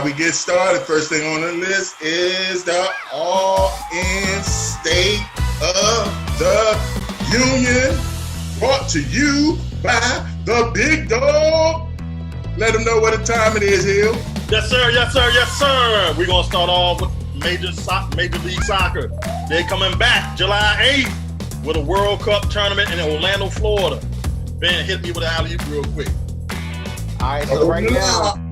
How we get started, first thing on the list is the All-In State of the Union, brought to you by the Big Dog. Let them know what the time it is, Hill. Yes, sir. Yes, sir. Yes, sir. We're going to start off with Major League Soccer. They're coming back July 8th with a World Cup tournament in Orlando, Florida. Ben, hit me with an alley-oop real quick. All right, so right now,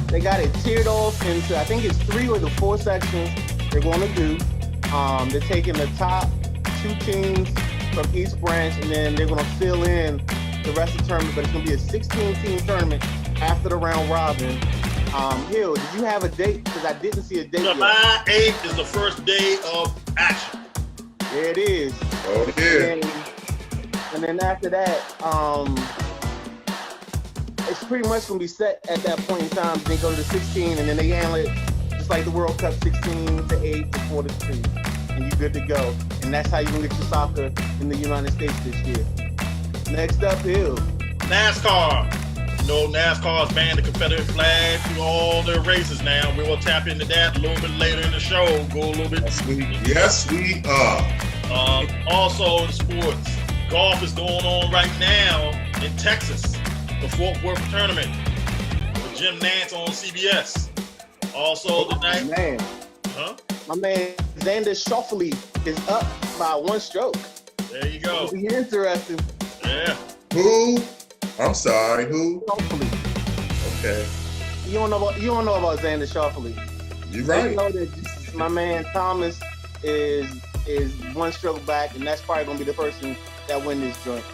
they got it tiered off into, I think it's 3 or the 4 sections they're going to do. They're taking the top 2 teams from each branch, and then they're going to fill in the rest of the tournament, but it's going to be a 16-team tournament after the round robin. Hill, did you have a date? Because I didn't see a date July 8th is the first day of action. There it is. Oh, yeah. And then after that, it's pretty much going to be set at that point in time. They go to the 16, and then they handle it just like the World Cup, 16 to 8 to 4 to 3. And you're good to go. And that's how you're going to get your soccer in the United States this year. Next up, Hill. NASCAR. You know, NASCAR's banned the Confederate flag through all their races now. We will tap into that a little bit later in the show. Go a little bit. Yes, we are. Also in sports, golf is going on right now in Texas, the Fort Worth tournament with Jim Nance on CBS. Also tonight, my man Xander Schauffele is up by 1 stroke. There you go. It'll be interesting. Yeah. Who? I'm sorry. Who? Schauffele. Okay. You don't know about Xander Schauffele. You're right. You know that my man Thomas is 1 stroke back, and that's probably gonna be the person that win this joint.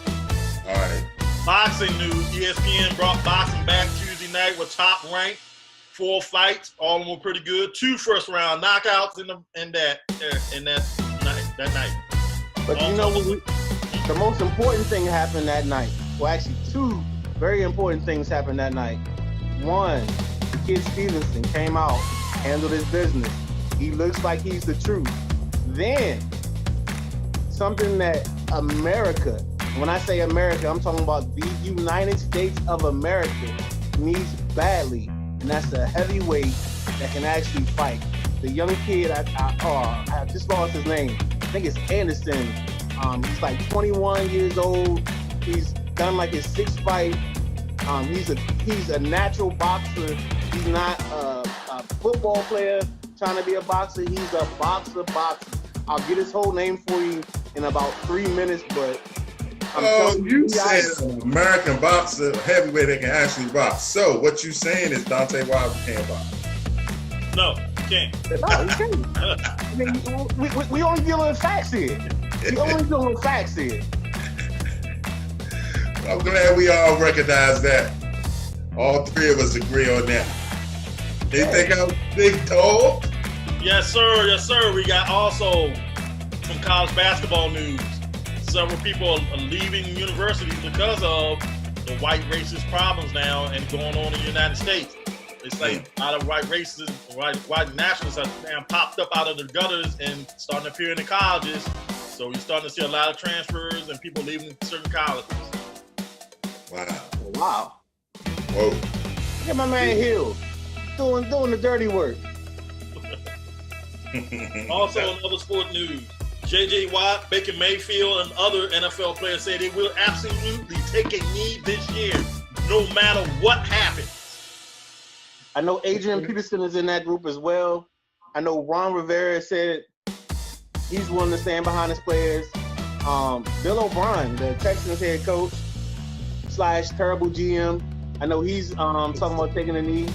All right. Boxing news: ESPN brought boxing back Tuesday night with Top Rank. 4 fights, all of them were pretty good. 2 first-round knockouts in that night. But you know, the most important thing happened that night. Well, actually, 2 very important things happened that night. 1, the kid Stevenson came out, handled his business. He looks like he's the truth. Then, something that America, when I say America, I'm talking about the United States of America, needs badly, and that's a heavyweight that can actually fight. The young kid, I just lost his name. I think it's Anderson. He's like 21 years old. He's done like his 6th fight. He's a natural boxer. He's not a football player trying to be a boxer. He's a boxer. I'll get his whole name for you in about 3 minutes, but you said an American boxer, heavyweight that can actually box. So what you saying is Dante Wilder can't box? No, he can't. No, he can't. I mean, we only dealing with facts here. I'm glad we all recognize that. All 3 of us agree on that. They think I'm Big Dog? Yes, sir. Yes, sir. We got also some college basketball news. Several people are leaving universities because of the white racist problems now and going on in the United States. They say a lot of white racists, white nationalists have popped up out of the gutters and starting to appear in the colleges. So you're starting to see a lot of transfers and people leaving certain colleges. Wow. Whoa. Look at my man Hill doing the dirty work. Also, in other sport news, J.J. Watt, Baker Mayfield, and other NFL players say they will absolutely take a knee this year, no matter what happens. I know Adrian Peterson is in that group as well. I know Ron Rivera said he's willing to stand behind his players. Bill O'Brien, the Texans head coach / terrible GM, I know he's talking about taking a knee.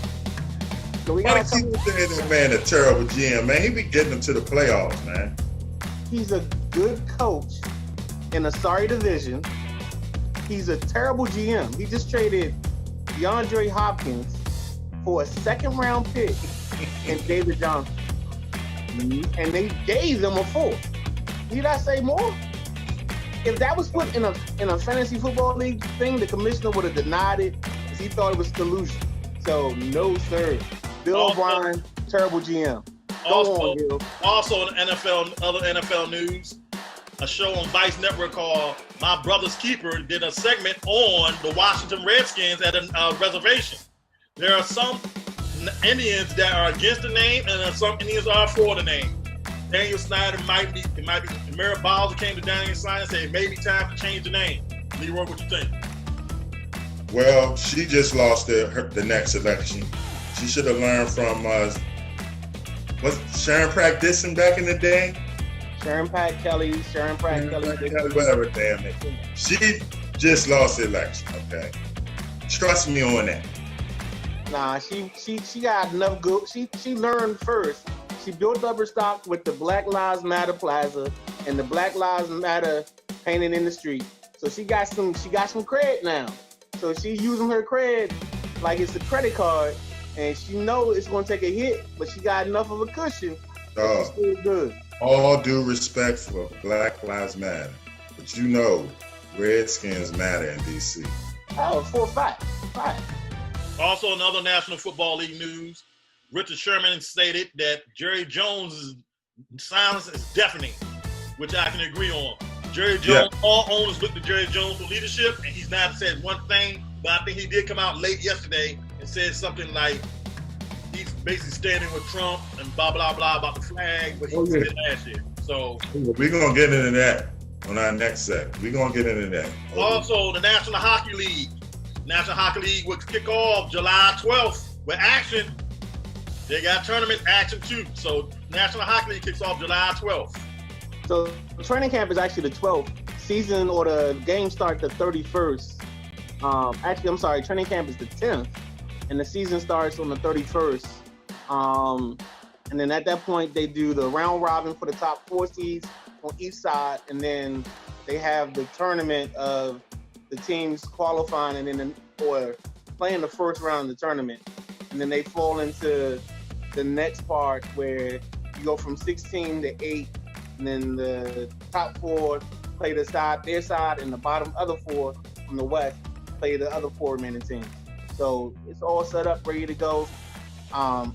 So we got saying that man a terrible GM, man. He be getting them to the playoffs, man. He's a good coach in a sorry division. He's a terrible GM. He just traded DeAndre Hopkins for a 2nd-round pick and David Johnson. And they gave them a 4th. Need I say more? If that was put in a fantasy football league thing, the commissioner would have denied it because he thought it was collusion. So no, sir. Bill O'Brien, terrible GM. Also in other NFL news, a show on Vice Network called My Brother's Keeper did a segment on the Washington Redskins at a reservation. There are some Indians that are against the name, and some Indians are for the name. Daniel Snyder might be. Mary Bowser came to Daniel Snyder and said it may be time to change the name. Leroy, what you think? Well, she just lost the next election. She should have learned from was Sharon Pratt Dixon back in the day? Sharon Pratt Kelly, whatever, damn it. She just lost the election, okay? Trust me on that. Nah, she got enough good. She learned first. She built up her stock with the Black Lives Matter Plaza and the Black Lives Matter painting in the street. So she got some cred now. So she's using her cred like it's a credit card, and she knows it's gonna take a hit, but she got enough of a cushion. She's still good. All due respect for Black Lives Matter, but you know, Redskins matter in DC. Oh, for a fact. Also, in other National Football League news, Richard Sherman stated that Jerry Jones' silence is deafening, which I can agree on. Jerry Jones, all owners look to Jerry Jones for leadership, and he's not said one thing, but I think he did come out late yesterday and said something like he's basically standing with Trump and blah, blah, blah about the flag, but he said it last year. So we're going to get into that on our next set. We're going to get into that. Also, the National Hockey League. National Hockey League will kick off July 12th with action. They got tournament action too. So National Hockey League kicks off July 12th. So training camp is actually the 12th. Season or the game start the 31st. Actually, I'm sorry, training camp is the 10th. And the season starts on the 31st. And then at that point, they do the round robin for the top 4 seeds on each side. And then they have the tournament of the teams qualifying and then or playing the first round of the tournament. And then they fall into the next part where you go from 16 to 8, and then the top 4 play their side, and the bottom other 4 from the West play the other 4 remaining teams. So it's all set up, ready to go. I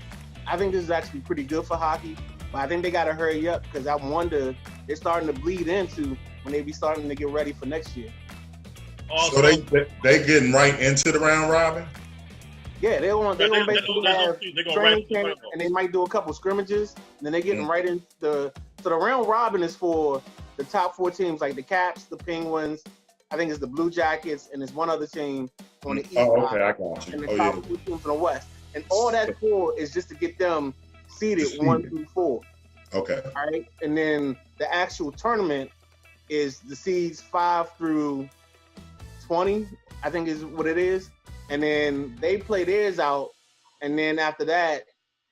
think this is actually pretty good for hockey, but I think they got to hurry up because I wonder they're starting to bleed into when they be starting to get ready for next year. Also, so they getting right into the round robin? Yeah, they basically have training camp, and they might do a couple scrimmages, and then they're getting right into so the round robin is for the top 4 teams, like the Caps, the Penguins, I think it's the Blue Jackets, and there's one other team on the east side, okay, I got you. and the top 2 teams from the west. And all that for is just to get them seeded 1 through 4. Okay. All right, and then the actual tournament is the seeds 5 through 20, I think is what it is. And then they play theirs out. And then after that,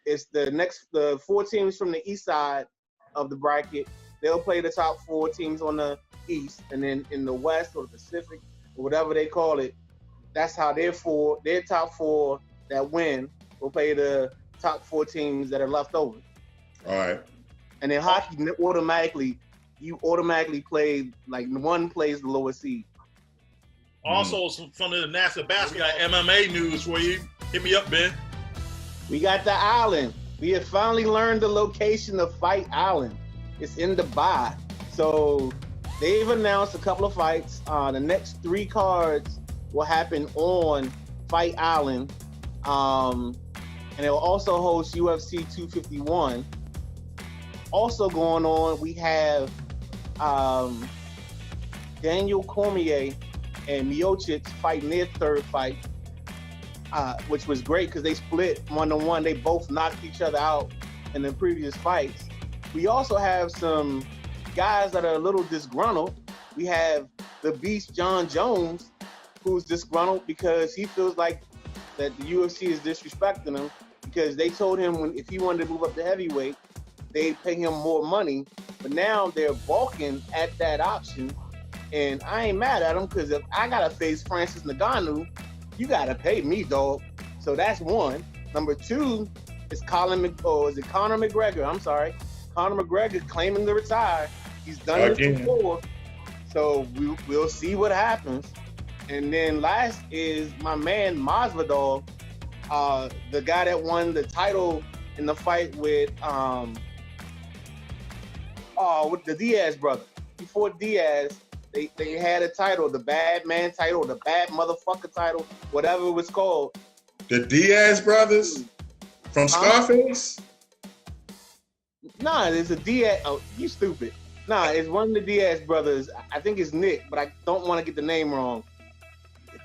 it's the 4 teams from the east side of the bracket. They'll play the top 4 teams on the east. And then in the west or the Pacific, or whatever they call it, that's how their top 4 that win will play the top 4 teams that are left over. All right. And then hockey, you automatically play, like one plays the lower seed. Also, from the National Basketball MMA news for you. Hit me up, Ben. We got the island. We have finally learned the location of Fight Island. It's in Dubai. So they've announced a couple of fights. The next 3 cards will happen on Fight Island. And it will also host UFC 251. Also going on, we have Daniel Cormier and Miocic fighting their 3rd fight, which was great because they split 1-1. They both knocked each other out in the previous fights. We also have some guys that are a little disgruntled. We have the Beast John Jones, who's disgruntled because he feels like that the UFC is disrespecting him because they told him if he wanted to move up to heavyweight, they'd pay him more money. But now they're balking at that option. And I ain't mad at him because if I got to face Francis Ngannou, you got to pay me, dog. So that's 1. Number 2 is Conor McGregor. I'm sorry. Conor McGregor claiming to retire. He's done this before. So we'll see what happens. And then last is my man Masvidal, the guy that won the title in the fight with the Diaz brother. Before Diaz, they had a title, the bad man title, the bad motherfucker title, whatever it was called. The Diaz brothers? From Scarface? Nah, it's a Diaz. Oh, you stupid. Nah, it's one of the Diaz brothers. I think it's Nick, but I don't want to get the name wrong.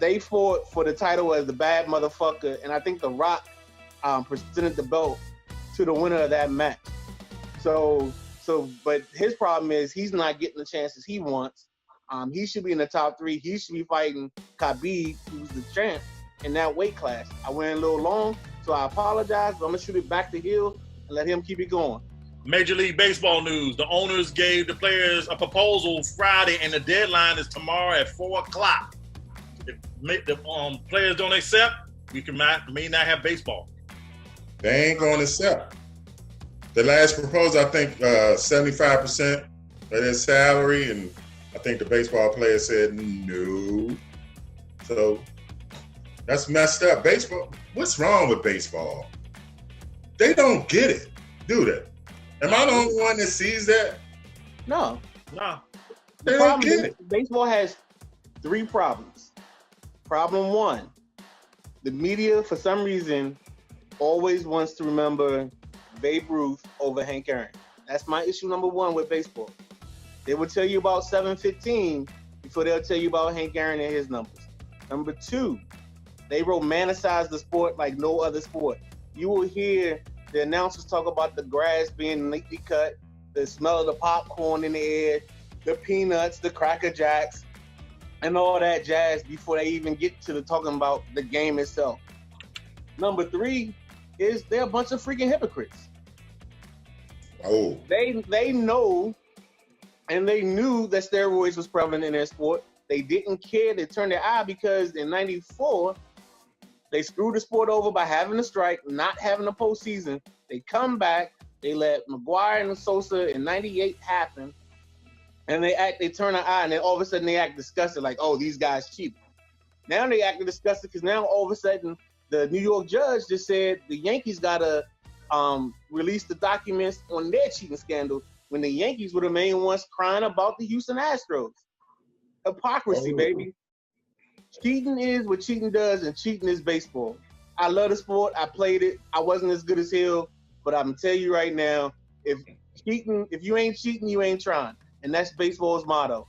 They fought for the title as the bad motherfucker, and I think The Rock presented the belt to the winner of that match. But his problem is he's not getting the chances he wants. He should be in the top 3. He should be fighting Khabib, who's the champ, in that weight class. I went a little long, so I apologize, but I'm going to shoot it back to Hill and let him keep it going. Major League Baseball news. The owners gave the players a proposal Friday, and the deadline is tomorrow at 4 o'clock. If the players don't accept, we may not have baseball. They ain't going to accept. The last proposal, I think 75% of their salary, and I think the baseball player said no. So that's messed up. Baseball, what's wrong with baseball? They don't get it, do they? Am I the only one that sees that? No. They don't get it. Baseball has 3 problems. Problem 1, the media, for some reason, always wants to remember Babe Ruth over Hank Aaron. That's my issue number 1 with baseball. They will tell you about 715 before they'll tell you about Hank Aaron and his numbers. Number 2, they romanticize the sport like no other sport. You will hear the announcers talk about the grass being neatly cut, the smell of the popcorn in the air, the peanuts, the Cracker Jacks, and all that jazz before they even get to the talking about the game itself. Number 3 is they're a bunch of freaking hypocrites. Oh. They know, and they knew that steroids was prevalent in their sport. They didn't care. They turned their eye because in '94, they screwed the sport over by having a strike, not having a postseason. They come back. They let McGuire and Sosa in '98 happen, and they turn an eye, and then all of a sudden they act disgusted, like, oh, these guys cheat. Now they act disgusted because now all of a sudden the New York judge just said the Yankees gotta release the documents on their cheating scandal when the Yankees were the main ones crying about the Houston Astros. Hypocrisy, baby. Cheating is what cheating does, and cheating is baseball. I love the sport. I played it. I wasn't as good as Hill, but I'm tell you right now, if you ain't cheating, you ain't trying, and that's baseball's motto.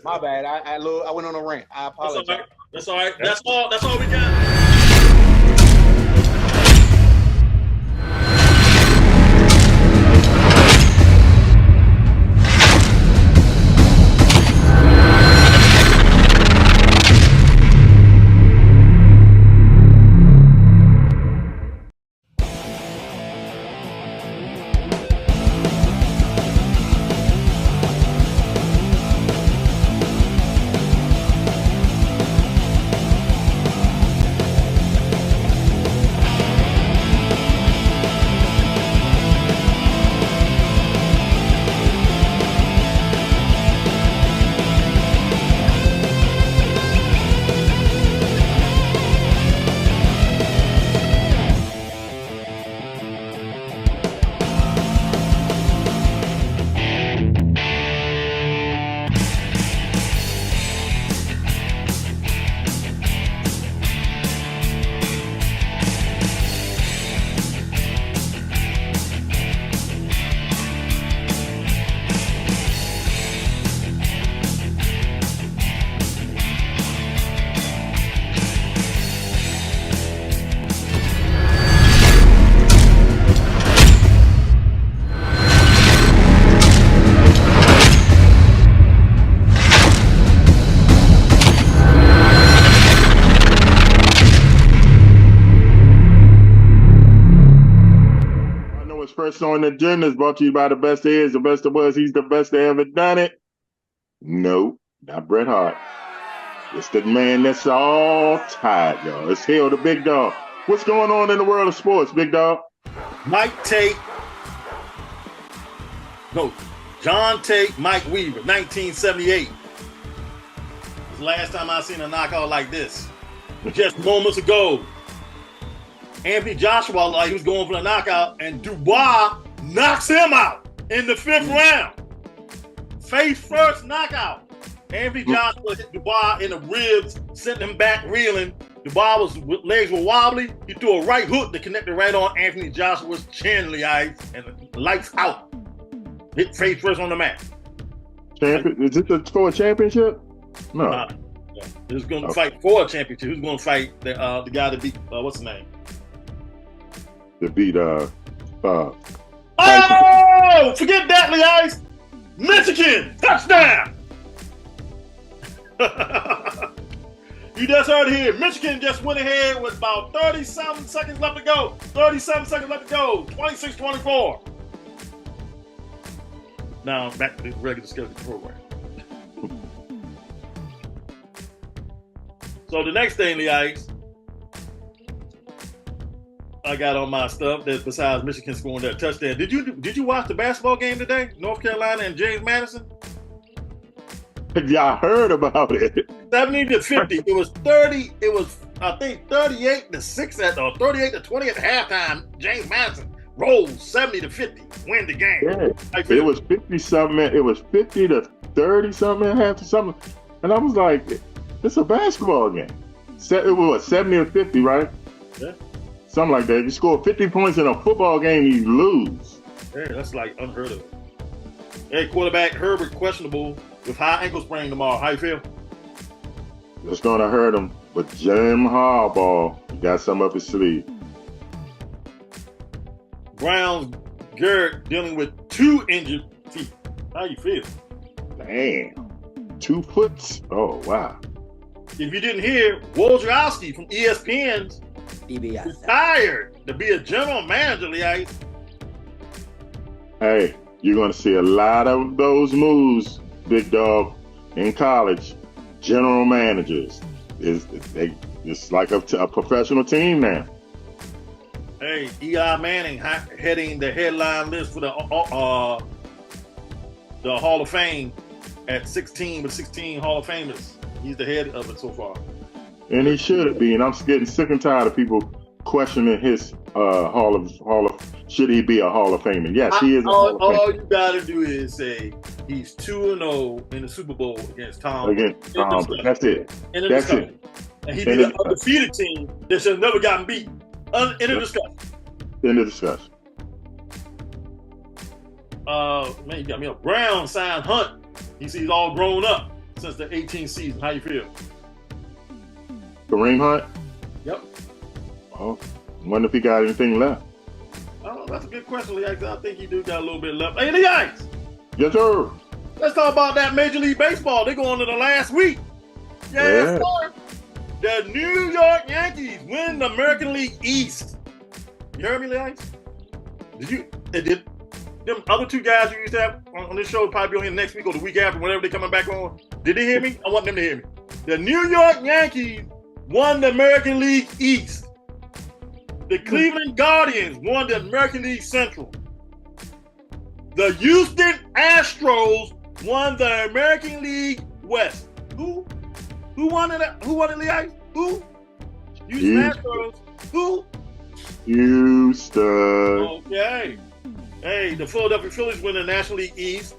My bad. I went on a rant. I apologize. That's all right. That's all we got. First on the agenda is brought to you by the best there is, the best there was. He's the best that ever done it. No, not Bret Hart. It's the man that's all tied, y'all. It's Hill, the big dog. What's going on in the world of sports, big dog? John Tate, Mike Weaver, 1978. It's the last time I seen a knockout like this. Just moments ago, Anthony Joshua, like he was going for the knockout, and Dubois knocks him out in the 5th round. Face first knockout. Anthony Joshua hit Dubois in the ribs, sent him back reeling, legs were wobbly. He threw a right hook that connected right on Anthony Joshua's chin, Leon, and lights out. Hit face first on the mat. Is this for a championship? No. He was going to fight for a championship. He was going to fight the guy that beat what's his name? To beat Oh! Forget that, Leon. Michigan touchdown. You just heard it here. Michigan just went ahead with about 30-something seconds left to go. 37 seconds left to go. 26-24. Now back to the regular scheduled program. So the next thing, the ice, I got on my stuff that besides Michigan scoring that touchdown. Did you watch the basketball game today? North Carolina and James Madison? Yeah, I heard about it. 70-50. It was 30. It was I think 38-6 or 38-20 at halftime. James Madison rolled 70-50, win the game. Yeah. It was 50-something. It was 50-30-something at halftime. And I was like, it's a basketball game. It was 70-50, right? Yeah. Something like that. You score 50 points in a football game, you lose. Yeah, that's like unheard of. Hey, quarterback Herbert questionable with high ankle sprain tomorrow. How you feel? It's going to hurt him. But Jim Harbaugh got some up his sleeve. Browns Garrett dealing with 2 injured feet. How you feel? Damn. 2 foot. Oh, wow. If you didn't hear, Wojciechowski from ESPN's retired to be a general manager, Leon. Hey, you're going to see a lot of those moves, big dog, in college. General managers. It's like a professional team now. Hey, Eli Manning heading the headline list for the Hall of Fame at 16 with 16 Hall of Famers. He's the head of it so far. And he should be. And I'm getting sick and tired of people questioning his should he be a Hall of Famer? Yes, he is. All you gotta do is say he's 2-0 in the Super Bowl against Tom. That's it. That's it. And he be the undefeated team that should have never gotten beaten. In the discussion. In the discussion. Man, you got me a Brown signed Hunt. He's all grown up since the 18th season. How you feel? Kareem Hunt? Yep. Oh, wonder if he got anything left. Oh, that's a good question, Lee. I think he do got a little bit left. Hey, Lee Ice. Yes, sir. Let's talk about that Major League Baseball. They're going to the last week. Yes, sir. The New York Yankees win the American League East. You heard me, Lee Ice? Did them other 2 guys you used to have on this show probably be on here next week or the week after, whenever they're coming back on? Did they hear me? I want them to hear me. The New York Yankees won the American League East. The Cleveland Guardians won the American League Central. The Houston Astros won the American League West. Who won it? Who won it, Lee? Who? Houston Astros. Who? Houston. Okay. Hey, the Philadelphia Phillies win the National League East.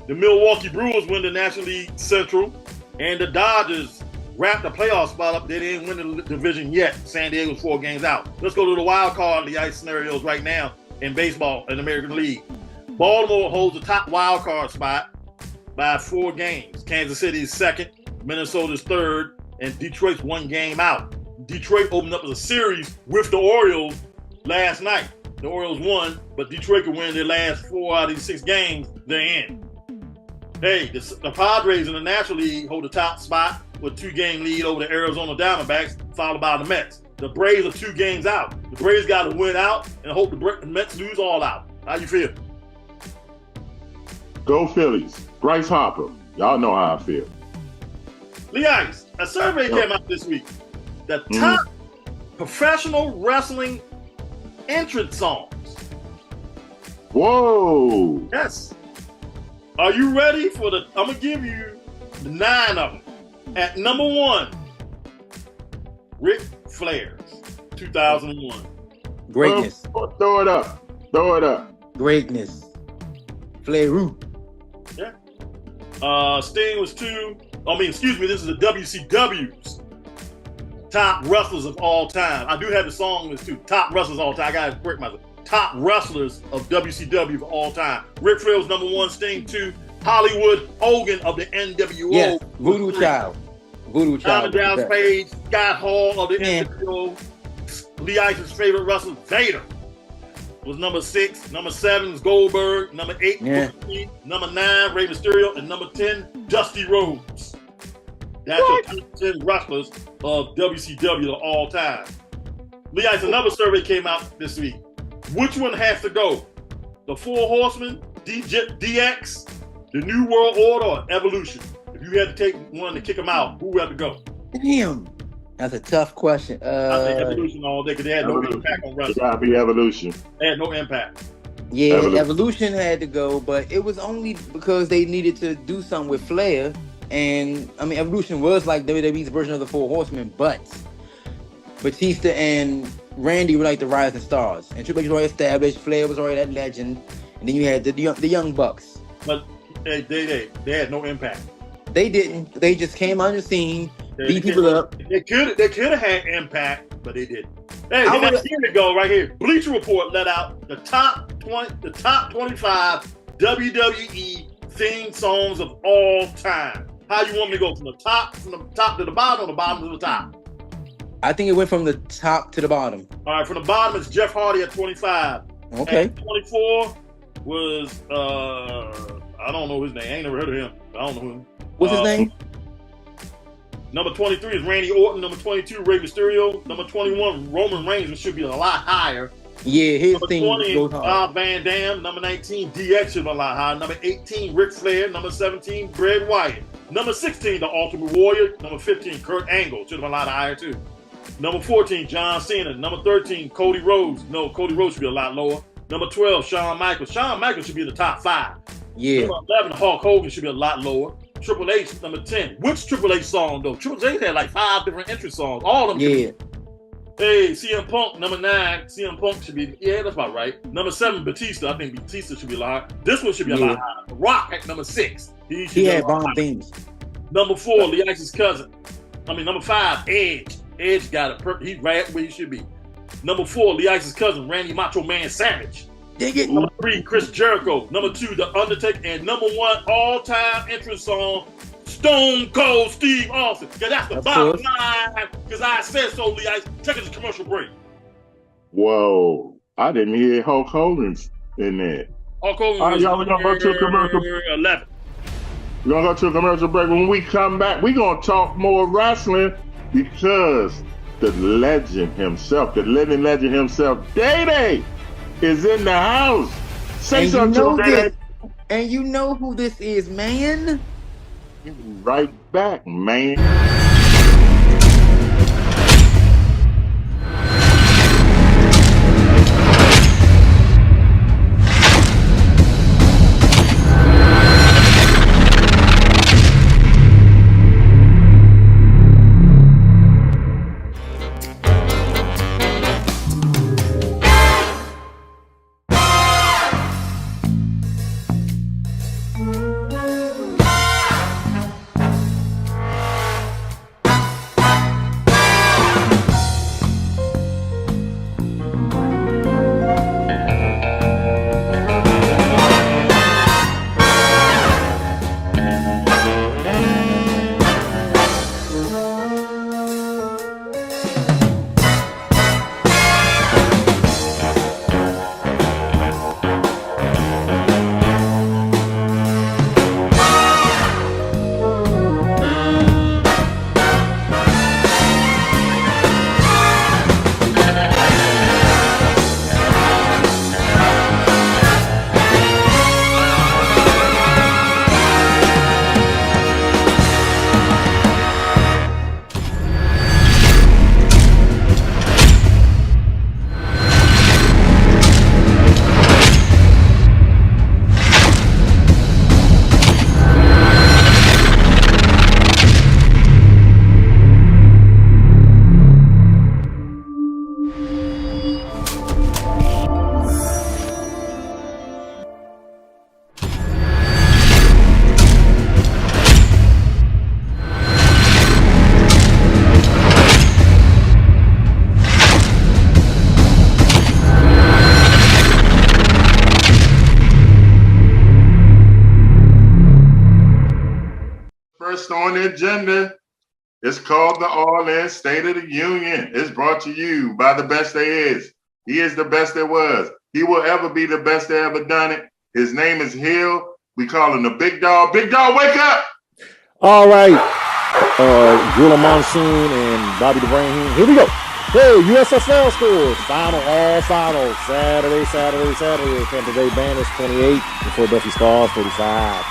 The Milwaukee Brewers win the National League Central. And the Dodgers wrapped the playoff spot up. They didn't win the division yet. San Diego's 4 games out. Let's go to the wild card, the ice scenarios right now in baseball in the American League. Baltimore holds the top wild card spot by 4 games. Kansas City is 2nd. Minnesota's 3rd. And Detroit's 1 game out. Detroit opened up as a series with the Orioles last night. The Orioles won, but Detroit could win their last 4 out of these 6 games. They're in. Hey, the Padres in the National League hold the top spot with 2-game lead over the Arizona Diamondbacks, followed by the Mets. The Braves are 2 games out. The Braves got to win out and hope the Mets lose all out. How you feel? Go Phillies. Bryce Harper. Y'all know how I feel. Lee Ice, a survey came out this week. The top professional wrestling entrance songs. Whoa. Yes. Are you ready for I'm going to give you 9 of them. At number 1, Ric Flair's 2001. Greatness. Throw it up. Greatness. Flair-oo. Yeah. Sting was 2. This is the WCW's top wrestlers of all time. I do have the song list too. Top wrestlers of all time. I gotta correct myself. Top wrestlers of WCW of all time. Ric Flair was number 1, Sting 2, Hollywood Hogan of the NWO. Yes, Voodoo Child. Voodoo Child. Diamond Dallas Page, Scott Hall of the Yeah. NWO. Lee Ice's favorite wrestler, Vader, was number 6. Number 7 is Goldberg. Number 8, Yeah. Booker T. Number 9, Rey Mysterio. And number 10, Dusty Rhodes. That's your top 10 wrestlers of WCW of all time. Lee Ice, another survey came out this week. Which one has to go? The Four Horsemen, DX, the New World Order, or Evolution? If you had to take one to kick them out, who would have to go? Damn. That's a tough question. I think Evolution all day because they had no impact on It wrestling. gotta be Evolution. They had no impact. Yeah, Evolution. Evolution had to go, but it was only because they needed to do something with Flair. And I mean, Evolution was like WWE's version of the Four Horsemen, but Batista and Randy were like the rising stars. And Triple H was already established. Flair was already that legend. And then you had the Young Bucks. But they had no impact. They didn't. They just came on the scene, They beat people up. They could have had impact, but they didn't. Hey, I here would've- we go right here. Bleacher Report let out the top 25 WWE theme songs of all time. How you want me to go from the top to the bottom, or the bottom to the top? I think it went from the top to the bottom. All right, from the bottom is Jeff Hardy at 25. Okay. At 24 was I don't know his name. I ain't never heard of him. I don't know him. What's his name? Number 23 is Randy Orton. Number 22, Rey Mysterio. Number 21, Roman Reigns, which should be a lot higher. Yeah, his Number thing 20, goes hard. Bob Van Dam. Number 19, DX should be a lot higher. Number 18, Ric Flair. Number 17, Bray Wyatt. Number 16, The Ultimate Warrior. Number 15, Kurt Angle. Should have been a lot higher too. Number 14, John Cena. Number 13, Cody Rhodes. No, Cody Rhodes should be a lot lower. Number 12, Shawn Michaels. Shawn Michaels should be in the top 5. Yeah. Number 11, Hulk Hogan should be a lot lower. Triple H, number 10. Which Triple H song, though? Triple H had like 5 different entry songs. All of them. Yeah. Hey, CM Punk, number 9. CM Punk should be, yeah, that's about right. Number 7, Batista. I think Batista should be a lot. This one should be a lot higher. Rock at number 6. He had bomb themes. Number 4, Lee Ice's cousin. Number 5, Edge. Edge got it. He's right where he should be. Number 4, Lee Ice's cousin, Randy Macho Man Savage. Dig it. Number 3, Chris Jericho. Number 2, The Undertaker. And number 1, all-time entrance song, Stone Cold Steve Austin. Because that's the Of bottom course. line. Because I said so, Lee Ice. Take us to commercial break. Whoa. I didn't hear Hulk Hogan's in there. Hulk Hogan All right, was y'all, we're gonna go to a commercial. number 11. We're gonna go to a commercial break. When we come back, we're gonna talk more wrestling because the legend himself, the living legend himself, Day-Day, is in the house. Say And you something know to him, this. Day-Day. And you know who this is, man. Right back, man. on the agenda. It's called the All-In State of the Union. It's brought to you by the best there is. He is the best there was. He will ever be the best that ever done it. His name is Hill. We call him the Big Dog. Big Dog, wake up! All right. Gula Monsoon and Bobby the Brain. Here we go. Hey, USFL scores. All finals. Saturday. Tampa Bay Bandits 28. The Philadelphia Stars 35.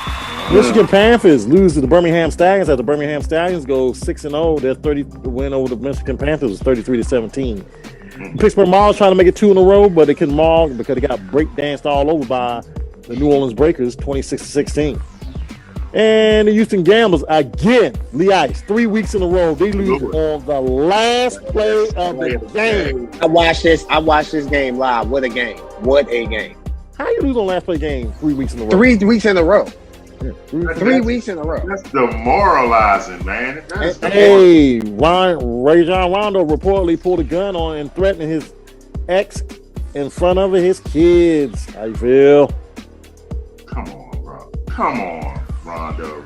Michigan Panthers lose to the Birmingham Stallions as the Birmingham Stallions go 6-0. Their win over the Michigan Panthers was 33-17. Pittsburgh Maulers trying to make it 2 in a row, but they couldn't maul because they got breakdanced all over by the New Orleans Breakers 26-16. And the Houston Gamblers again, Lee Ice, 3 weeks in a row. They lose on the last play of the game. I watched this game live. What a game. How you lose on last play game 3 weeks in a row? 3 weeks in a row. Yeah, 3 weeks in a row. That's demoralizing, man. Hey, Rajon Rondo reportedly pulled a gun on and threatened his ex in front of his kids. How you feel? Come on, bro. Come on, Rondo.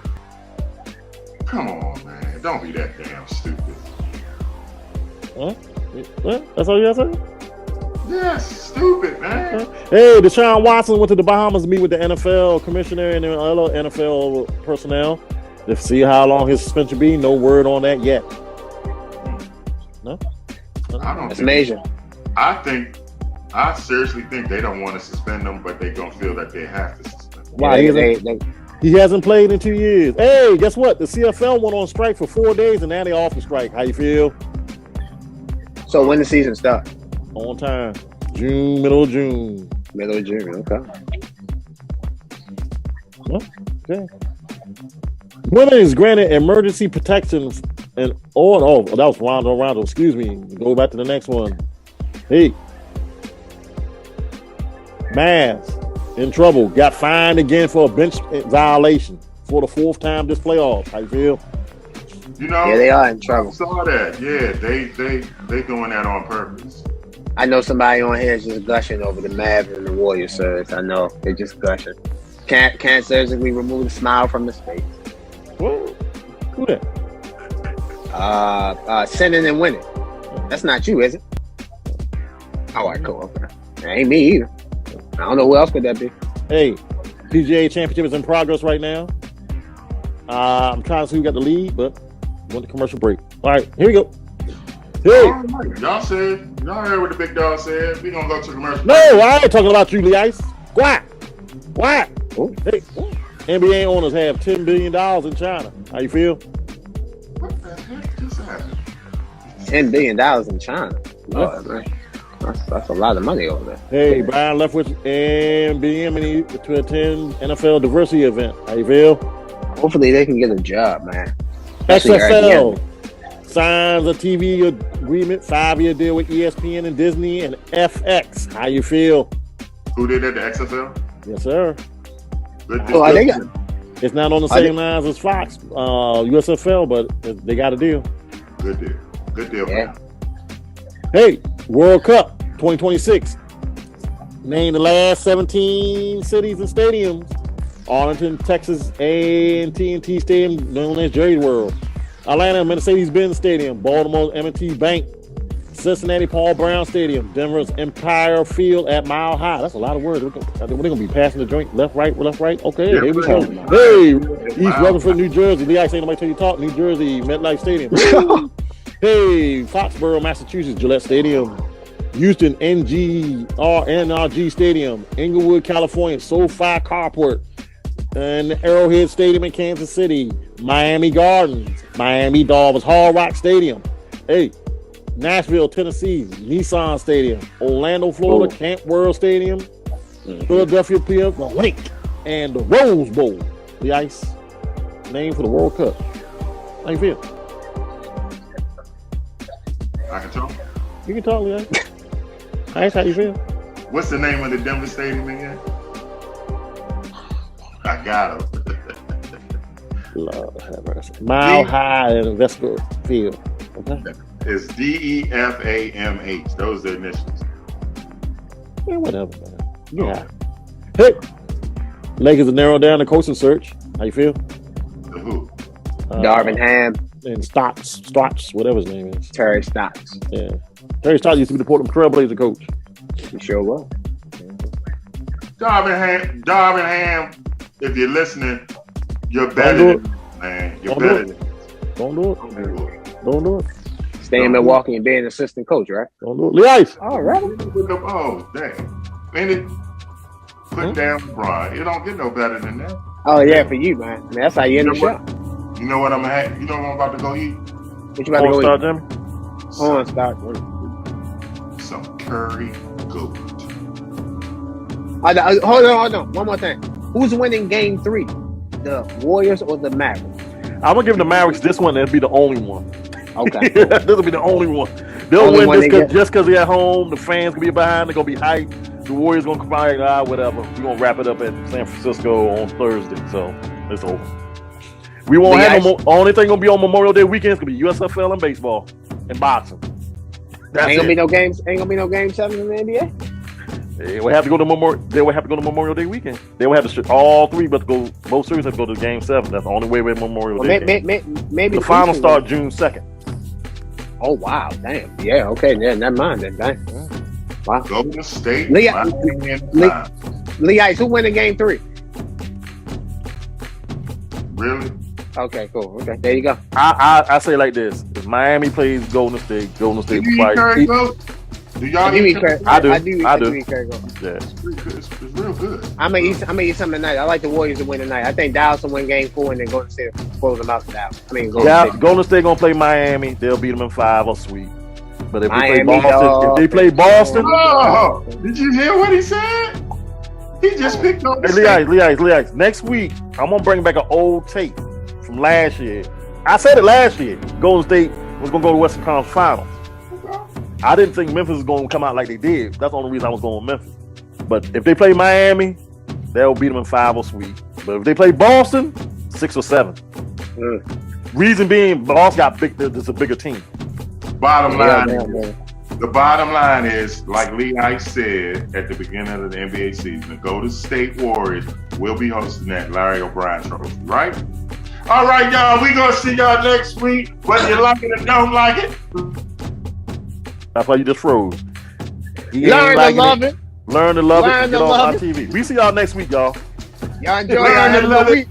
Come on, man. Don't be that damn stupid. Huh? That's all you got to say? Yes, stupid, man. Hey, Deshaun Watson went to the Bahamas to meet with the NFL commissioner and the other NFL personnel to see how long his suspension be. No word on that yet. No? That's amazing. I seriously think they don't want to suspend him, but they're going to feel that they have to suspend him. Why? He hasn't played in 2 years. Hey, guess what? The CFL went on strike for 4 days, and now they're off the strike. How you feel? So when the season starts? On time. Middle of June. Okay. Okay. Women is granted emergency protection and that was Rondo. Excuse me. Go back to the next one. Hey. Mavs in trouble. Got fined again for a bench violation for the 4th time this playoffs. How you feel? You know, yeah, they are in trouble. I saw that. Yeah, they doing that on purpose. I know somebody on here is just gushing over the Mavs and the Warriors, sir. I know they're just gushing. Can't surgically remove the smile from his face. What? Who that? Sinning and winning. That's not you, is it? All right, cool. Okay. That ain't me either. I don't know who else could that be. Hey, PGA Championship is in progress right now. I'm trying to see who got the lead, but went to commercial break. All right, here we go. Hey. Y'all heard what the Big Dog said. We gonna go to commercial. No, I ain't talking about you, Lee Ice. Quiet. Hey, NBA owners have $10 billion in China. How you feel? What the heck just happened? $10 billion in China. Lord, man. That's a lot of money over there. Hey, Brian Leftwich and BM to attend NFL diversity event. How you feel? Hopefully they can get a job, man. XFL signs a TV agreement, 5-year deal with ESPN and Disney and FX. How you feel? Who did that? The XFL? Yes, sir. It's not on the same lines as Fox, USFL, but they got a deal. Good deal. Yeah. Hey, World Cup 2026. Name the last 17 cities and stadiums. Arlington, Texas, A&T Stadium, known as Jerry World. Atlanta, Mercedes-Benz Stadium. Baltimore, M&T Bank. Cincinnati, Paul Brown Stadium. Denver's Empire Field at Mile High. That's a lot of words. We're going to be passing the joint left, right. Okay, here we go. Hey, East Rutherford, New Jersey. Lee, I say nobody tell you talk. New Jersey, MetLife Stadium. Hey, Foxborough, Massachusetts, Gillette Stadium. Houston, NRG Stadium. Inglewood, California, SoFi Carport. And Arrowhead Stadium in Kansas City. Miami Gardens. Miami Dolphins, Hard Rock Stadium. Hey, Nashville, Tennessee, Nissan Stadium. Orlando, Florida, Camp World Stadium. Philadelphia, PA, the Link. And the Rose Bowl. The ice. Name for the World Cup. How you feel? I can talk. You can talk, Leon. Ice, how you feel? What's the name of the Denver Stadium again? I got him. Lord have mercy. Mile High and Investor Field. Okay. It's DEFAMH. Those are the initials. Yeah, whatever, man. Yeah. Hey, Lakers have narrowed down the coaching search. How you feel? The who? Darvin Ham, and Stotts, whatever his name is. Terry Stotts. Yeah, Terry Stotts used to be the Portland Trailblazer coach. He sure was. Darvin Ham, if you're listening, you're better than this, man. You're better than this. Don't do it. Don't do it. Stay in Milwaukee and be an assistant coach, right? Don't do it. Lee Ice. All right. Oh, dang. Ain't it? Put down LeBron. It don't get no better than that. Oh yeah, for you, man. I mean, that's how you end the show. You know what I'm at? You know what I'm about to go eat? What you about to go Start eat? Jimmy. Porn star. Some curry goat. Hold on. One more thing. Who's winning Game 3? The Warriors or the Mavericks? I'm gonna give the Mavericks this one. That'll be the only one. Okay. This will be the only one. They'll Only win one this they get. just because they're at home. The fans gonna be behind. They're gonna be hyped. The Warriors gonna come out. Whatever. We're gonna wrap it up at San Francisco on Thursday. So it's over. We won't have no more. Only thing gonna be on Memorial Day weekend is gonna be USFL and baseball and boxing. That's Ain't gonna it. be no games. Ain't gonna be no Game 7 in the NBA. They will have to go to Memorial Day weekend. They will have to all three, but go both series have to go to Game 7. That's the only way with Memorial Well, Day. maybe The final Houston start will- June 2nd. Oh wow, damn. Yeah, okay, yeah, never mind then. Dang. Wow. Golden State. Lee- Miami, and Lee- five. Lee Ice, who winning Game 3? Really? Okay, cool. Okay, there you go. I say it like this: if Miami plays Golden State Do will you eat fight. curry goat? Do y'all I do eat eat curry. I do. I do eat curry goat. Yeah. It's pretty good. It's real good. I'm gonna eat something tonight. I like the Warriors to win tonight. I think Dallas will win Game 4 and then Golden State will close them out to Dallas. Golden State gonna play Miami. They'll beat them in 5 or sweep. But if Miami, they play Boston, Oh, did you hear what he said? He just picked on the Hey, Lee Ice. Next week, I'm gonna bring back an old tape from last year. I said it last year. Golden State was gonna go to Western Conference Finals. I didn't think Memphis was gonna come out like they did. That's the only reason I was going with Memphis. But if they play Miami, they'll beat them in 5 or sweep. But if they play Boston, 6 or 7. Reason being, Boston got big. It's a bigger team. Bottom line, Yeah. the bottom line is, like Lee Ice said at the beginning of the NBA season, the Golden State Warriors will be hosting that Larry O'Brien trophy, right? All right, y'all, we gonna see y'all next week, whether you like it or don't like it. That's why you just froze. He Learn ain't to liking love it. Learn to love it Learn and to get on love my it. TV. We see y'all next week, y'all. Y'all enjoy. Learn Y'all to have a love good it. week.